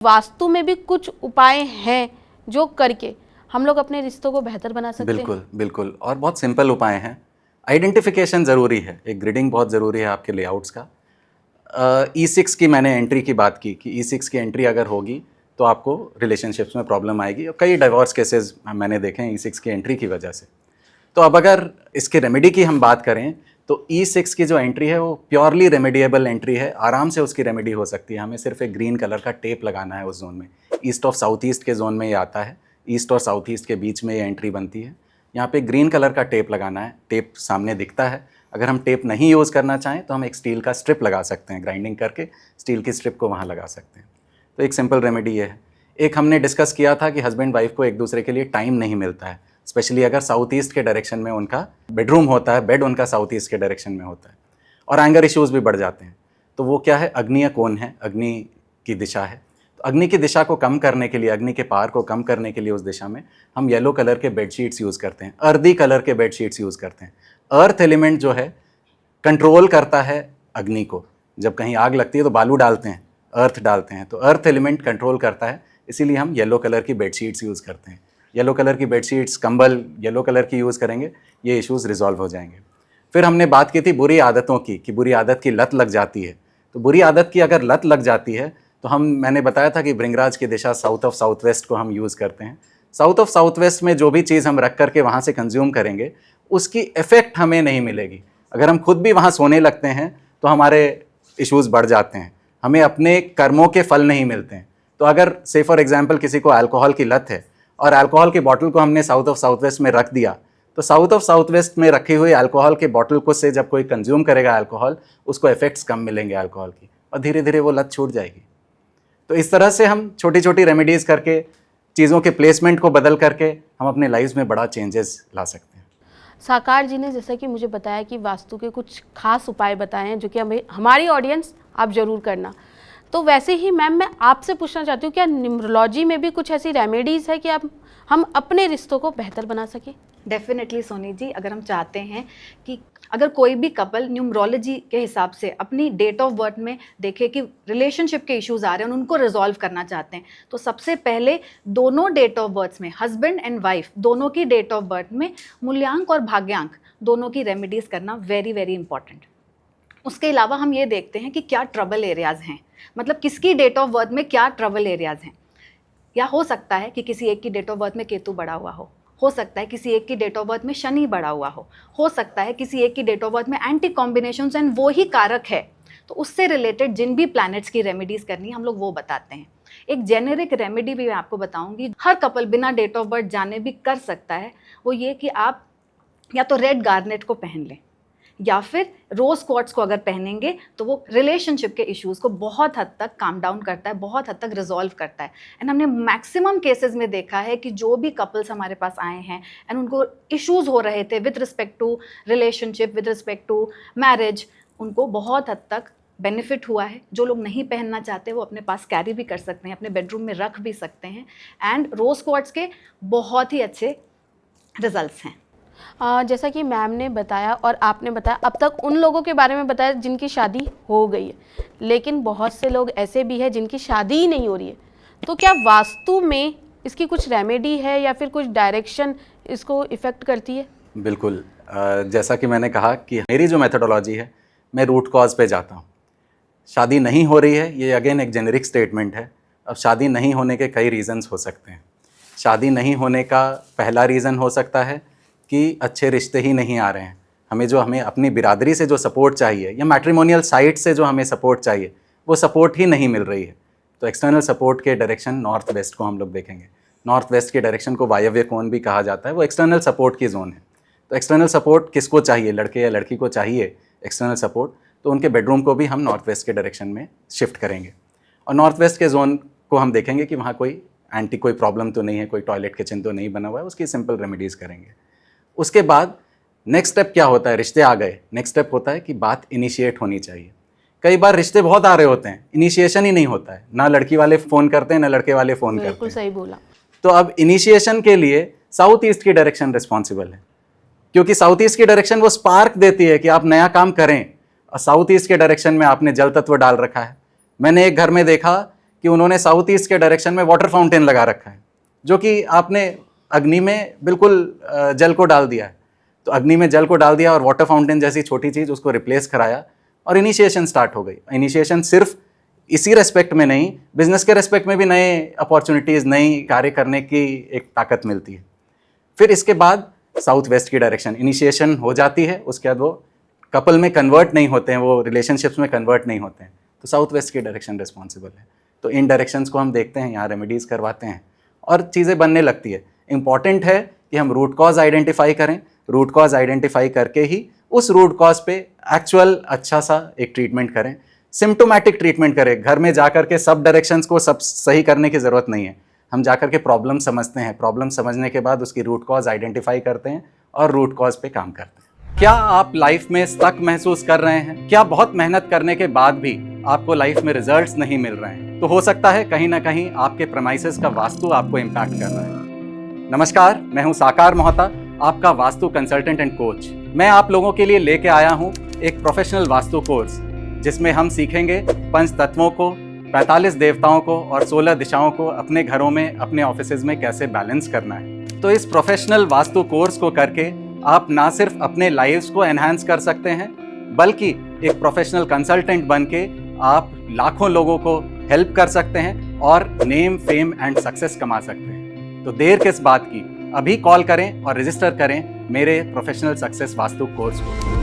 वास्तु में भी कुछ उपाय हैं जो करके हम लोग अपने रिश्तों को बेहतर बना सकते हैं। बिल्कुल बिल्कुल, और बहुत सिंपल उपाय हैं। आइडेंटिफिकेशन ज़रूरी है, एक ग्रिडिंग बहुत ज़रूरी है आपके लेआउट्स का। E6 की मैंने एंट्री की बात की कि E6 की एंट्री अगर होगी तो आपको रिलेशनशिप्स में प्रॉब्लम आएगी, और कई डिवोर्स केसेस मैंने देखे हैं E6 की एंट्री की वजह से। तो अब अगर इसके रेमेडी की हम बात करें तो E6 की जो एंट्री है वो प्योरली रेमेडिएबल एंट्री है, आराम से उसकी रेमेडी हो सकती है। हमें सिर्फ एक ग्रीन कलर का टेप लगाना है उस जोन में। ईस्ट ऑफ साउथ ईस्ट के जोन में ये आता है, ईस्ट और साउथ ईस्ट के बीच में ये एंट्री बनती है। यहाँ पे ग्रीन कलर का टेप लगाना है, टेप सामने दिखता है। अगर हम टेप नहीं यूज़ करना चाहें तो हम एक स्टील का स्ट्रिप लगा सकते हैं, ग्राइंडिंग करके स्टील की स्ट्रिप को वहाँ लगा सकते हैं। तो एक सिंपल रेमेडी ये है। एक हमने डिस्कस किया था कि हस्बैंड वाइफ को एक दूसरे के लिए टाइम नहीं मिलता है, स्पेशली अगर साउथ ईस्ट के डायरेक्शन में उनका बेडरूम होता है, बेड उनका साउथ ईस्ट के डायरेक्शन में होता है, और एंगर इश्यूज़ भी बढ़ जाते हैं। तो वो क्या है, अग्निय कोण है, अग्नि की दिशा है। तो अग्नि की दिशा को कम करने के लिए, अग्नि के पार को कम करने के लिए उस दिशा में हम येलो कलर के बेडशीट्स यूज़ करते हैं, अर्दी कलर के बेडशीट्स यूज़ करते हैं। अर्थ एलिमेंट जो है कंट्रोल करता है अग्नि को। जब कहीं आग लगती है तो बालू डालते हैं, अर्थ डालते हैं, तो अर्थ एलिमेंट कंट्रोल करता है, इसीलिए हम येलो कलर की बेडशीट्स यूज़ करते हैं। येलो कलर की बेडशीट्स, कंबल येलो कलर की यूज़ करेंगे, ये इश्यूज़ रिजॉल्व हो जाएंगे। फिर हमने बात की थी बुरी आदतों की, कि बुरी आदत की लत लग जाती है। तो बुरी आदत की अगर लत लग जाती है तो मैंने बताया था कि भृंगराज की दिशा साउथ ऑफ साउथ वेस्ट को हम यूज़ करते हैं। साउथ ऑफ साउथ वेस्ट में जो भी चीज़ हम रख करके वहाँ से कंज्यूम करेंगे उसकी इफ़ेक्ट हमें नहीं मिलेगी। अगर हम खुद भी वहाँ सोने लगते हैं तो हमारे इश्यूज़ बढ़ जाते हैं, हमें अपने कर्मों के फल नहीं मिलते हैं। तो अगर से फॉर एग्जांपल किसी को अल्कोहल की लत है और अल्कोहल की बॉटल को हमने साउथ ऑफ साउथ वेस्ट में रख दिया, तो साउथ ऑफ साउथ वेस्ट में रखी हुई अल्कोहल के बॉटल को से जब कोई कंज्यूम करेगा अल्कोहल, उसको इफेक्ट्स कम मिलेंगे अल्कोहल की, और धीरे धीरे वो लत छूट जाएगी। तो इस तरह से हम छोटी छोटी रेमेडीज़ करके, चीज़ों के प्लेसमेंट को बदल करके हम अपने लाइफ में बड़ा चेंजेस ला सकते हैं। साकार जी ने जैसा कि मुझे बताया कि वास्तु के कुछ खास उपाय बताए हैं जो कि हमें, हमारी ऑडियंस आप ज़रूर करना। तो वैसे ही मैम मैं आपसे पूछना चाहती हूँ, क्या न्यूमरोलॉजी में भी कुछ ऐसी रेमेडीज़ है कि हम अपने रिश्तों को बेहतर बना सकें? डेफिनेटली सोनी जी, अगर हम चाहते हैं कि अगर कोई भी कपल न्यूमरोलॉजी के हिसाब से अपनी डेट ऑफ बर्थ में देखे कि रिलेशनशिप के इश्यूज आ रहे हैं और उनको रिजॉल्व करना चाहते हैं, तो सबसे पहले दोनों डेट ऑफ बर्थ में, हस्बैंड एंड वाइफ दोनों की डेट ऑफ बर्थ में मूल्यांक और भाग्यांक दोनों की रेमेडीज़ करना वेरी वेरी इंपॉर्टेंट। उसके अलावा हम ये देखते हैं कि क्या ट्रबल एरियाज़ हैं, मतलब किसकी डेट ऑफ बर्थ में क्या ट्रबल एरियाज़ हैं। या हो सकता है कि किसी एक की डेट ऑफ बर्थ में केतु बढ़ा हुआ हो सकता है किसी एक की डेट ऑफ बर्थ में शनि बढ़ा हुआ हो सकता है किसी एक की डेट ऑफ बर्थ में एंटी कॉम्बिनेशंस एंड वो ही कारक है। तो उससे रिलेटेड जिन भी प्लैनेट्स की रेमेडीज़ करनी है हम लोग वो बताते हैं। एक जेनेरिक रेमेडी भी मैं आपको बताऊंगी, हर कपल बिना डेट ऑफ बर्थ जाने भी कर सकता है। वो ये कि आप या तो रेड गार्नेट को पहन लें या फिर रोज़ क्वार्ट्स को अगर पहनेंगे तो वो रिलेशनशिप के इश्यूज़ को बहुत हद तक काम डाउन करता है, बहुत हद तक रिजॉल्व करता है। एंड हमने मैक्सिमम केसेस में देखा है कि जो भी कपल्स हमारे पास आए हैं एंड उनको इश्यूज़ हो रहे थे with respect to relationship, with respect to marriage, उनको बहुत हद तक बेनिफिट हुआ है। जो लोग नहीं पहनना चाहते वो अपने पास कैरी भी कर सकते हैं, अपने बेडरूम में रख भी सकते हैं। एंड रोज़ क्वार्ट्स के बहुत ही अच्छे रिजल्ट्स हैं। जैसा कि मैम ने बताया और आपने बताया, अब तक उन लोगों के बारे में बताया जिनकी शादी हो गई है, लेकिन बहुत से लोग ऐसे भी हैं जिनकी शादी ही नहीं हो रही है। तो क्या वास्तु में इसकी कुछ रेमेडी है या फिर कुछ डायरेक्शन इसको इफ़ेक्ट करती है? बिल्कुल, जैसा कि मैंने कहा कि मेरी जो मेथोडोलॉजी है, मैं रूट कॉज पे जाता हूँ। शादी नहीं हो रही है, ये अगेन एक जेनेरिक स्टेटमेंट है। अब शादी नहीं होने के कई रीज़न्स हो सकते हैं। शादी नहीं होने का पहला रीज़न हो सकता है कि अच्छे रिश्ते ही नहीं आ रहे हैं। हमें अपनी बिरादरी से जो सपोर्ट चाहिए या मैट्रिमोनियल साइट से जो हमें सपोर्ट चाहिए, वो सपोर्ट ही नहीं मिल रही है। तो एक्सटर्नल सपोर्ट के डायरेक्शन नॉर्थ वेस्ट को हम लोग देखेंगे। नॉर्थ वेस्ट के डायरेक्शन को वायव्य कोण भी कहा जाता है, वो एक्सटर्नल सपोर्ट की जोन है। तो एक्सटर्नल सपोर्ट किसको चाहिए, लड़के या लड़की को चाहिए एक्सटर्नल सपोर्ट, तो उनके बेडरूम को भी हम नॉर्थ वेस्ट के डायरेक्शन में शिफ्ट करेंगे। और नॉर्थ वेस्ट के जोन को हम देखेंगे कि वहाँ कोई प्रॉब्लम तो नहीं है, कोई टॉयलेट किचन तो नहीं बना हुआ है, उसकी सिंपल रेमेडीज़ करेंगे। उसके बाद नेक्स्ट स्टेप क्या होता है, रिश्ते आ गए, नेक्स्ट स्टेप होता है कि बात इनिशिएट होनी चाहिए। कई बार रिश्ते बहुत आ रहे होते हैं, इनिशिएशन ही नहीं होता है, ना लड़की वाले फ़ोन करते हैं ना लड़के वाले फ़ोन करते हैं। बिल्कुल सही बोला। तो अब इनिशिएशन के लिए साउथ ईस्ट की डायरेक्शन रिस्पॉन्सिबल है, क्योंकि साउथ ईस्ट की डायरेक्शन वो स्पार्क देती है कि आप नया काम करें, और साउथ ईस्ट के डायरेक्शन में आपने जल तत्व डाल रखा है। मैंने एक घर में देखा कि उन्होंने साउथ ईस्ट के डायरेक्शन में वाटर फाउंटेन लगा रखा है, जो कि आपने अग्नि में बिल्कुल जल को डाल दिया है। तो अग्नि में जल को डाल दिया और वाटर फाउंटेन जैसी छोटी चीज़ उसको रिप्लेस कराया और इनिशिएशन स्टार्ट हो गई। इनिशिएशन सिर्फ इसी रेस्पेक्ट में नहीं, बिजनेस के रेस्पेक्ट में भी नए अपॉर्चुनिटीज़, नई कार्य करने की एक ताकत मिलती है। फिर इसके बाद साउथ वेस्ट की डायरेक्शन इनिशिएशन हो जाती है, उसके बाद वो कपल में कन्वर्ट नहीं होते हैं, वो रिलेशनशिप्स में कन्वर्ट नहीं होते हैं, तो साउथ वेस्ट की डायरेक्शन रिस्पॉन्सिबल है। तो इन डायरेक्शंस को हम देखते हैं, यहाँ रेमेडीज़ करवाते हैं और चीज़ें बनने लगती है। इम्पॉर्टेंट है कि हम रूट कॉज आइडेंटिफाई करें, रूट कॉज आइडेंटिफाई करके ही उस रूट कॉज पे एक्चुअल अच्छा सा एक ट्रीटमेंट करें, सिम्टोमैटिक ट्रीटमेंट करें। घर में जाकर के सब डायरेक्शंस को सब सही करने की ज़रूरत नहीं है। हम जाकर के प्रॉब्लम समझते हैं, प्रॉब्लम समझने के बाद उसकी रूट कॉज आइडेंटिफाई करते हैं और रूट कॉज पे काम करते हैं। क्या आप लाइफ में स्टक महसूस कर रहे हैं? क्या बहुत मेहनत करने के बाद भी आपको लाइफ में रिजल्ट्स नहीं मिल रहे हैं? तो हो सकता है कहीं ना कहीं आपके प्रेमाइसेस का वास्तु आपको इम्पैक्ट कर रहा है। नमस्कार, मैं हूं साकार मोहता, आपका वास्तु कंसल्टेंट एंड कोच। मैं आप लोगों के लिए लेके आया हूं एक प्रोफेशनल वास्तु कोर्स, जिसमें हम सीखेंगे पंच तत्वों को, 45 देवताओं को और 16 दिशाओं को अपने घरों में, अपने ऑफिसेज में कैसे बैलेंस करना है। तो इस प्रोफेशनल वास्तु कोर्स को करके आप ना सिर्फ अपने लाइव्स को एनहांस कर सकते हैं, बल्कि एक प्रोफेशनल कंसल्टेंट बन के आप लाखों लोगों को हेल्प कर सकते हैं और नेम, फेम एंड सक्सेस कमा सकते हैं। तो देर किस बात की, अभी कॉल करें और रजिस्टर करें मेरे प्रोफेशनल सक्सेस वास्तु कोर्स को।